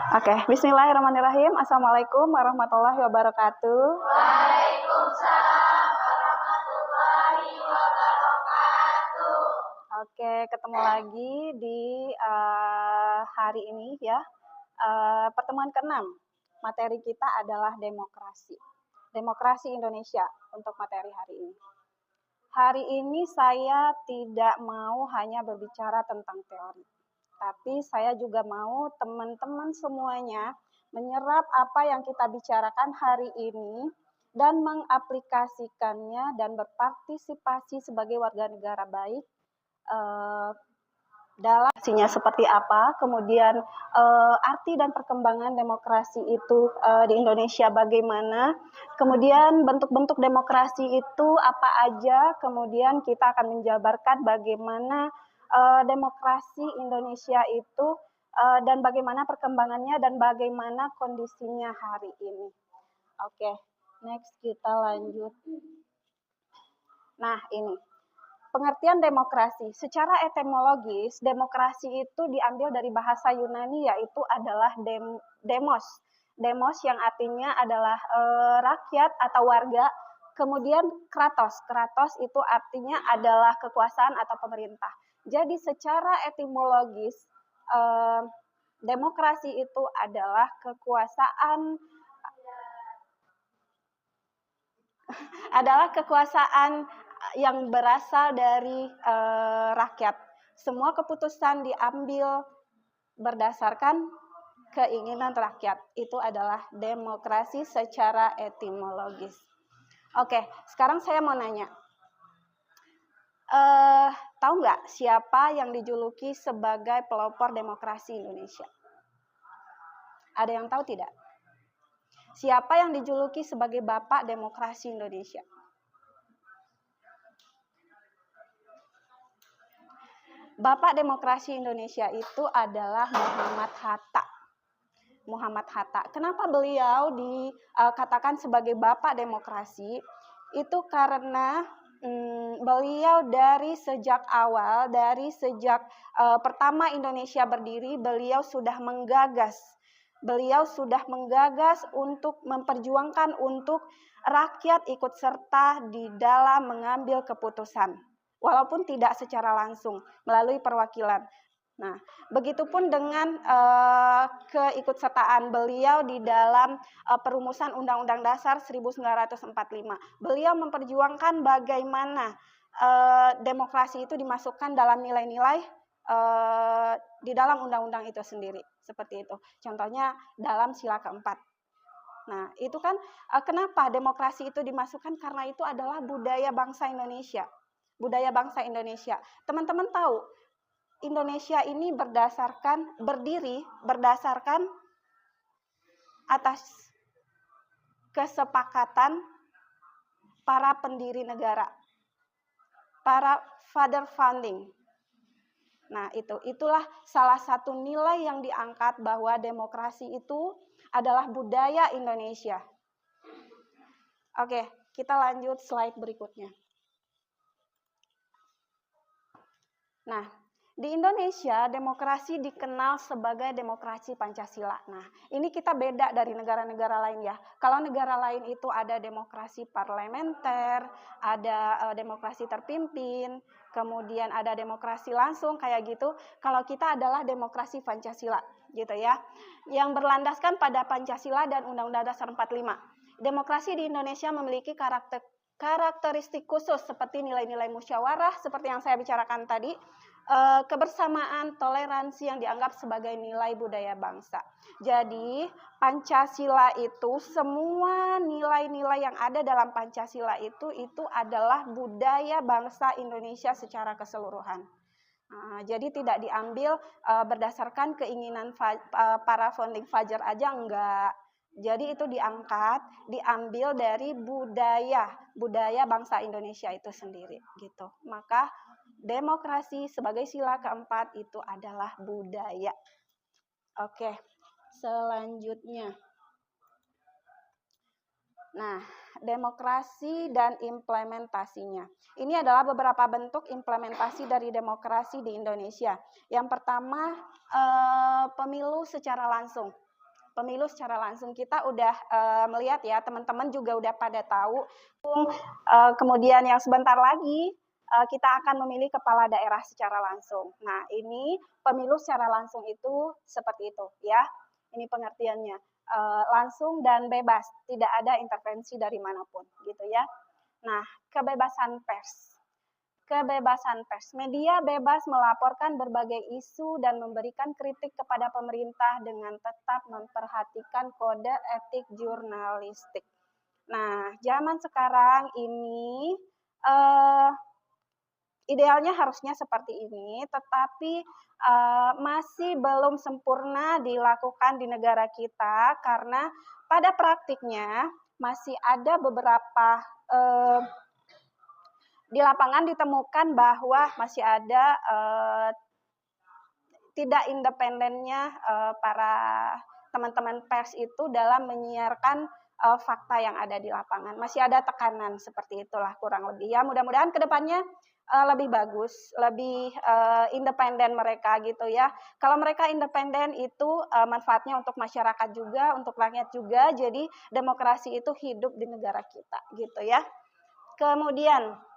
Oke, bismillahirrahmanirrahim. Assalamualaikum warahmatullahi wabarakatuh. Waalaikumsalam warahmatullahi wabarakatuh. Oke, ketemu lagi di hari ini ya. Pertemuan ke-6. Materi kita adalah demokrasi. Demokrasi Indonesia untuk materi hari ini. Hari ini saya tidak mau hanya berbicara tentang teori, tapi saya juga mau teman-teman semuanya menyerap apa yang kita bicarakan hari ini dan mengaplikasikannya dan berpartisipasi sebagai warga negara baik dalam aksinya seperti apa, kemudian arti dan perkembangan demokrasi itu di Indonesia bagaimana, kemudian bentuk-bentuk demokrasi itu apa aja, kemudian kita akan menjabarkan bagaimana demokrasi Indonesia itu dan bagaimana perkembangannya dan bagaimana kondisinya hari ini. Oke, next kita lanjut. Nah, ini pengertian demokrasi. Secara etimologis, demokrasi itu diambil dari bahasa Yunani, yaitu adalah demos. Demos yang artinya adalah rakyat atau warga. Kemudian kratos. Kratos itu artinya adalah kekuasaan atau pemerintah. Jadi secara etimologis, demokrasi itu adalah kekuasaan yang berasal dari rakyat. Semua keputusan diambil berdasarkan keinginan rakyat. Itu adalah demokrasi secara etimologis. Oke, sekarang saya mau nanya. Tahu nggak siapa yang dijuluki sebagai pelopor demokrasi Indonesia? Ada yang tahu tidak? Siapa yang dijuluki sebagai Bapak Demokrasi Indonesia? Bapak Demokrasi Indonesia itu adalah Muhammad Hatta. Muhammad Hatta. Kenapa beliau dikatakan sebagai Bapak Demokrasi? Itu karena beliau dari sejak awal, dari sejak pertama Indonesia berdiri, beliau sudah menggagas untuk memperjuangkan untuk rakyat ikut serta di dalam mengambil keputusan. Walaupun tidak secara langsung, melalui perwakilan. Nah, begitupun dengan keikutsertaan beliau di dalam perumusan Undang-Undang Dasar 1945. Beliau memperjuangkan bagaimana demokrasi itu dimasukkan dalam nilai-nilai di dalam undang-undang itu sendiri. Seperti itu. Contohnya dalam sila keempat. Nah, itu kan kenapa demokrasi itu dimasukkan? Karena itu adalah budaya bangsa Indonesia. Budaya bangsa Indonesia. Teman-teman tahu, Indonesia ini berdiri berdasarkan atas kesepakatan para pendiri negara, para father founding. Nah, itulah salah satu nilai yang diangkat bahwa demokrasi itu adalah budaya Indonesia. Oke, kita lanjut slide berikutnya. Nah, di Indonesia demokrasi dikenal sebagai demokrasi Pancasila. Nah, ini kita beda dari negara-negara lain ya. Kalau negara lain itu ada demokrasi parlementer, ada demokrasi terpimpin, kemudian ada demokrasi langsung kayak gitu. Kalau kita adalah demokrasi Pancasila gitu ya. Yang berlandaskan pada Pancasila dan Undang-Undang Dasar 45. Demokrasi di Indonesia memiliki karakteristik khusus seperti nilai-nilai musyawarah seperti yang saya bicarakan tadi, kebersamaan, toleransi yang dianggap sebagai nilai budaya bangsa. Jadi Pancasila itu semua nilai-nilai yang ada dalam Pancasila itu adalah budaya bangsa Indonesia secara keseluruhan. Jadi tidak diambil berdasarkan keinginan para founding father aja, enggak. Jadi itu diambil dari budaya bangsa Indonesia itu sendiri gitu. Maka demokrasi sebagai sila keempat itu adalah budaya. Oke, selanjutnya. Nah, demokrasi dan implementasinya. Ini adalah beberapa bentuk implementasi dari demokrasi di Indonesia. Yang pertama, pemilu secara langsung. Pemilu secara langsung kita udah melihat ya, teman-teman juga udah pada tahu. Kemudian yang sebentar lagi kita akan memilih kepala daerah secara langsung. Nah, ini pemilu secara langsung itu seperti itu ya. Ini pengertiannya. Langsung dan bebas, tidak ada intervensi dari manapun gitu ya. Nah, kebebasan pers. Kebebasan pers. Media bebas melaporkan berbagai isu dan memberikan kritik kepada pemerintah dengan tetap memperhatikan kode etik jurnalistik. Nah, zaman sekarang ini idealnya harusnya seperti ini, tetapi masih belum sempurna dilakukan di negara kita karena pada praktiknya masih ada beberapa di lapangan ditemukan bahwa masih ada tidak independennya para teman-teman pers itu dalam menyiarkan fakta yang ada di lapangan. Masih ada tekanan seperti itulah kurang lebih. Ya, mudah-mudahan ke depannya lebih bagus, lebih independen mereka gitu ya. Kalau mereka independen itu manfaatnya untuk masyarakat juga, untuk rakyat juga. Jadi demokrasi itu hidup di negara kita gitu ya. Kemudian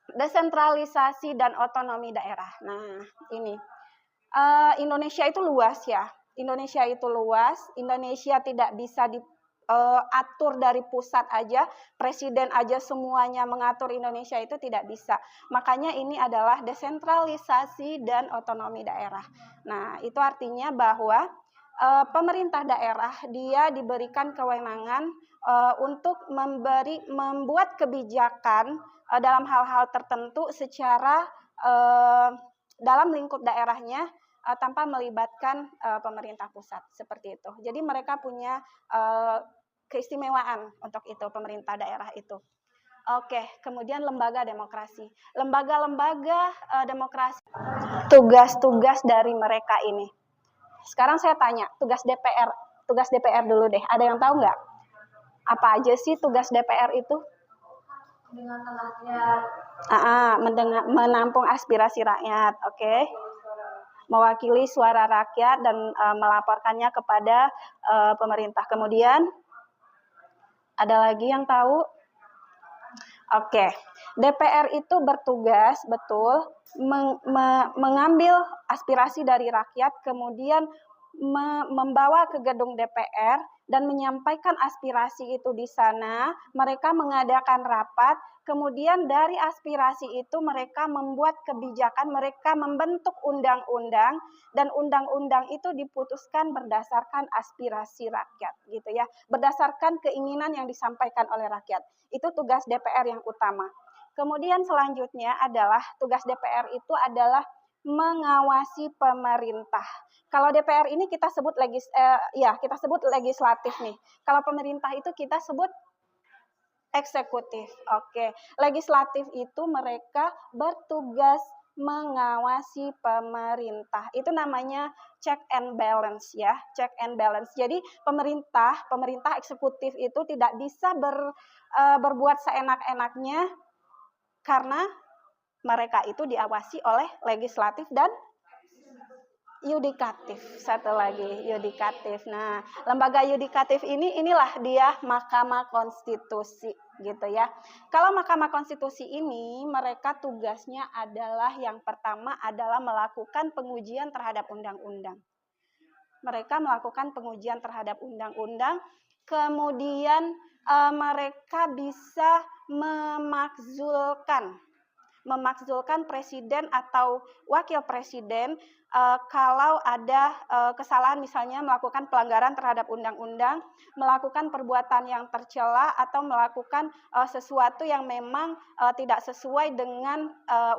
desentralisasi dan otonomi daerah. Nah, ini Indonesia itu luas ya. Indonesia itu luas. Indonesia tidak bisa diatur dari pusat aja. Presiden aja semuanya mengatur Indonesia itu tidak bisa. Makanya ini adalah desentralisasi dan otonomi daerah. Nah, itu artinya bahwa pemerintah daerah dia diberikan kewenangan untuk membuat kebijakan dalam hal-hal tertentu secara dalam lingkup daerahnya tanpa melibatkan pemerintah pusat seperti itu. Jadi mereka punya keistimewaan untuk itu pemerintah daerah itu. Oke, kemudian lembaga demokrasi. Lembaga-lembaga demokrasi. Tugas-tugas dari mereka ini. Sekarang saya tanya, tugas DPR dulu deh. Ada yang tahu nggak? Apa aja sih tugas DPR itu? Mendengarkan rakyat. Menampung aspirasi rakyat, oke. Mewakili suara rakyat dan melaporkannya kepada pemerintah. Kemudian ada lagi yang tahu? Oke, DPR itu bertugas betul mengambil aspirasi dari rakyat, kemudian membawa ke gedung DPR dan menyampaikan aspirasi itu di sana. Mereka mengadakan rapat, kemudian dari aspirasi itu mereka membuat kebijakan, mereka membentuk undang-undang, dan undang-undang itu diputuskan berdasarkan aspirasi rakyat, gitu ya, berdasarkan keinginan yang disampaikan oleh rakyat. Itu tugas DPR yang utama. Kemudian selanjutnya adalah tugas DPR itu adalah mengawasi pemerintah. Kalau DPR ini kita sebut legislatif nih. Kalau pemerintah itu kita sebut eksekutif. Oke. Legislatif itu mereka bertugas mengawasi pemerintah. Itu namanya check and balance ya, check and balance. Jadi pemerintah eksekutif itu tidak bisa berbuat seenak-enaknya karena mereka itu diawasi oleh legislatif dan yudikatif. Satu lagi, yudikatif. Nah, lembaga yudikatif inilah dia Mahkamah Konstitusi gitu ya. Kalau Mahkamah Konstitusi ini mereka tugasnya adalah yang pertama adalah melakukan pengujian terhadap undang-undang. Mereka melakukan pengujian terhadap undang-undang, kemudian mereka bisa memakzulkan presiden atau wakil presiden kalau ada kesalahan, misalnya melakukan pelanggaran terhadap undang-undang, melakukan perbuatan yang tercela atau melakukan sesuatu yang memang tidak sesuai dengan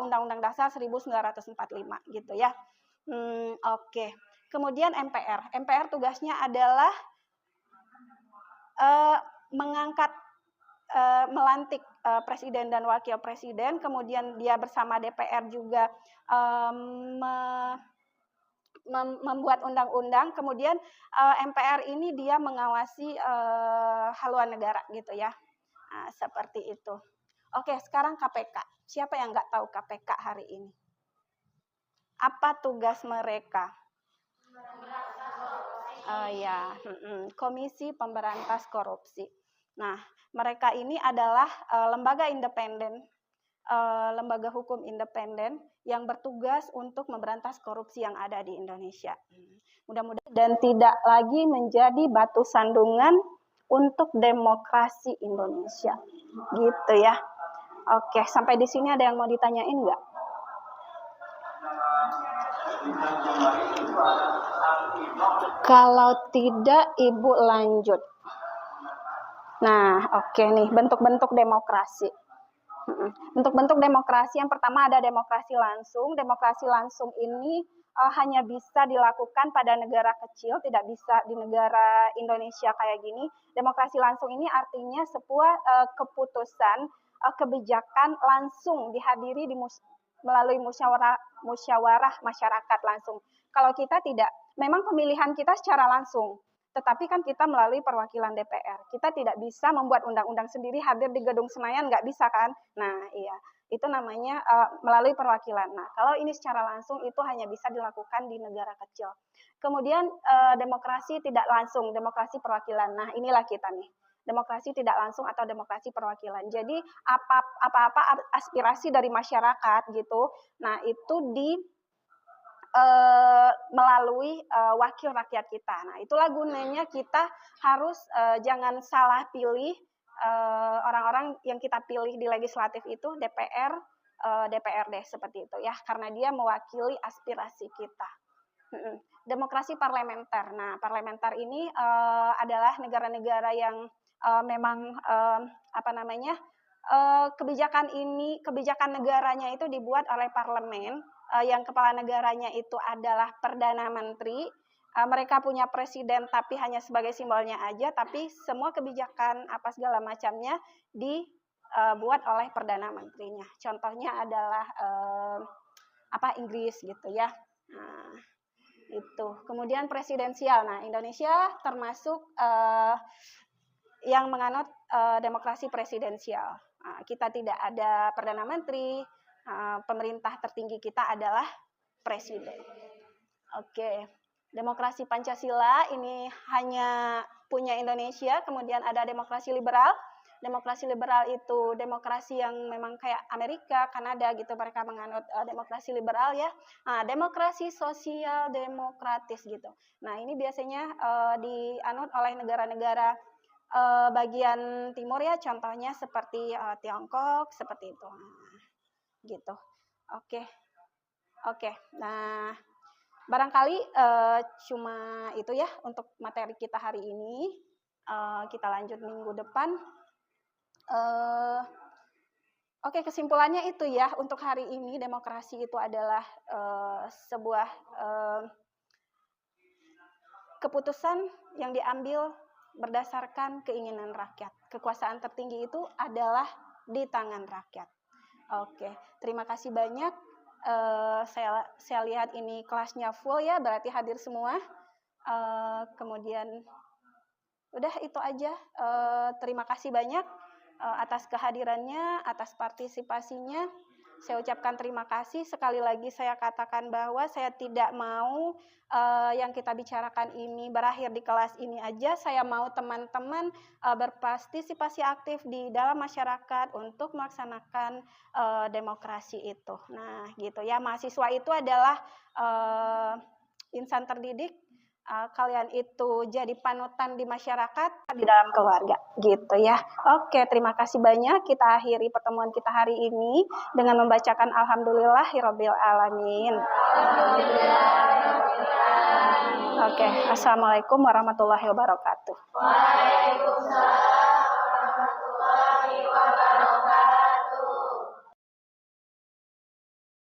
Undang-Undang Dasar 1945 gitu ya. Oke. Kemudian MPR tugasnya adalah melantik presiden dan wakil presiden, kemudian dia bersama DPR juga membuat undang-undang, kemudian MPR ini dia mengawasi haluan negara gitu ya. Nah, seperti itu. Oke, sekarang KPK. Siapa yang nggak tahu KPK hari ini? Apa tugas mereka? Ya, Komisi Pemberantas Korupsi. Nah, mereka ini adalah lembaga independen, lembaga hukum independen yang bertugas untuk memberantas korupsi yang ada di Indonesia. Mudah-mudahan dan tidak lagi menjadi batu sandungan untuk demokrasi Indonesia. Gitu ya. Oke, sampai di sini ada yang mau ditanyain nggak? Kalau tidak, Ibu lanjut. Nah, oke nih, bentuk-bentuk demokrasi. Bentuk-bentuk demokrasi yang pertama ada demokrasi langsung. Demokrasi langsung ini hanya bisa dilakukan pada negara kecil, tidak bisa di negara Indonesia kayak gini. Demokrasi langsung ini artinya sebuah keputusan, kebijakan langsung dihadiri melalui musyawarah masyarakat langsung. Kalau kita tidak, memang pemilihan kita secara langsung, tetapi kan kita melalui perwakilan DPR. Kita tidak bisa membuat undang-undang sendiri, hadir di gedung Senayan, nggak bisa kan? Nah, iya. Itu namanya melalui perwakilan. Nah, kalau ini secara langsung itu hanya bisa dilakukan di negara kecil. Kemudian demokrasi tidak langsung, demokrasi perwakilan. Nah, inilah kita nih. Demokrasi tidak langsung atau demokrasi perwakilan. Jadi apa-apa aspirasi dari masyarakat gitu, nah itu melalui wakil rakyat kita. Nah, itulah gunanya kita harus jangan salah pilih orang-orang yang kita pilih di legislatif itu DPR, DPRD seperti itu ya, karena dia mewakili aspirasi kita. Demokrasi parlementer. Nah, parlementer ini adalah negara-negara yang memang kebijakan negaranya itu dibuat oleh parlemen. Yang kepala negaranya itu adalah Perdana Menteri. Mereka punya presiden tapi hanya sebagai simbolnya aja, tapi semua kebijakan apa segala macamnya dibuat oleh Perdana Menterinya. Contohnya adalah Inggris gitu ya. Nah, itu. Kemudian presidensial. Nah, Indonesia termasuk yang menganut demokrasi presidensial. Kita tidak ada Perdana Menteri. Pemerintah tertinggi kita adalah presiden. Oke, demokrasi Pancasila ini hanya punya Indonesia. Kemudian ada demokrasi liberal. Demokrasi liberal itu demokrasi yang memang kayak Amerika, Kanada gitu, mereka menganut demokrasi liberal ya. Nah, demokrasi sosial demokratis gitu. Nah, ini biasanya dianut oleh negara-negara bagian timur ya, contohnya seperti Tiongkok, seperti itu. Gitu. Oke. Nah, barangkali cuma itu ya untuk materi kita hari ini. Kita lanjut minggu depan. Oke, kesimpulannya itu ya, untuk hari ini demokrasi itu adalah sebuah keputusan yang diambil berdasarkan keinginan rakyat. Kekuasaan tertinggi itu adalah di tangan rakyat. Oke, terima kasih banyak. Saya lihat ini kelasnya full ya, berarti hadir semua. Kemudian udah itu aja. Terima kasih banyak atas kehadirannya, atas partisipasinya. Saya ucapkan terima kasih. Sekali lagi saya katakan bahwa saya tidak mau yang kita bicarakan ini berakhir di kelas ini aja. Saya mau teman-teman berpartisipasi aktif di dalam masyarakat untuk melaksanakan demokrasi itu. Nah, gitu ya. Mahasiswa itu adalah insan terdidik. Kalian itu jadi panutan di masyarakat, di dalam keluarga, gitu ya. Oke, terima kasih banyak. Kita akhiri pertemuan kita hari ini dengan membacakan Alhamdulillahirabbil alamin. Oke, assalamualaikum warahmatullahi wabarakatuh. Waalaikumsalam.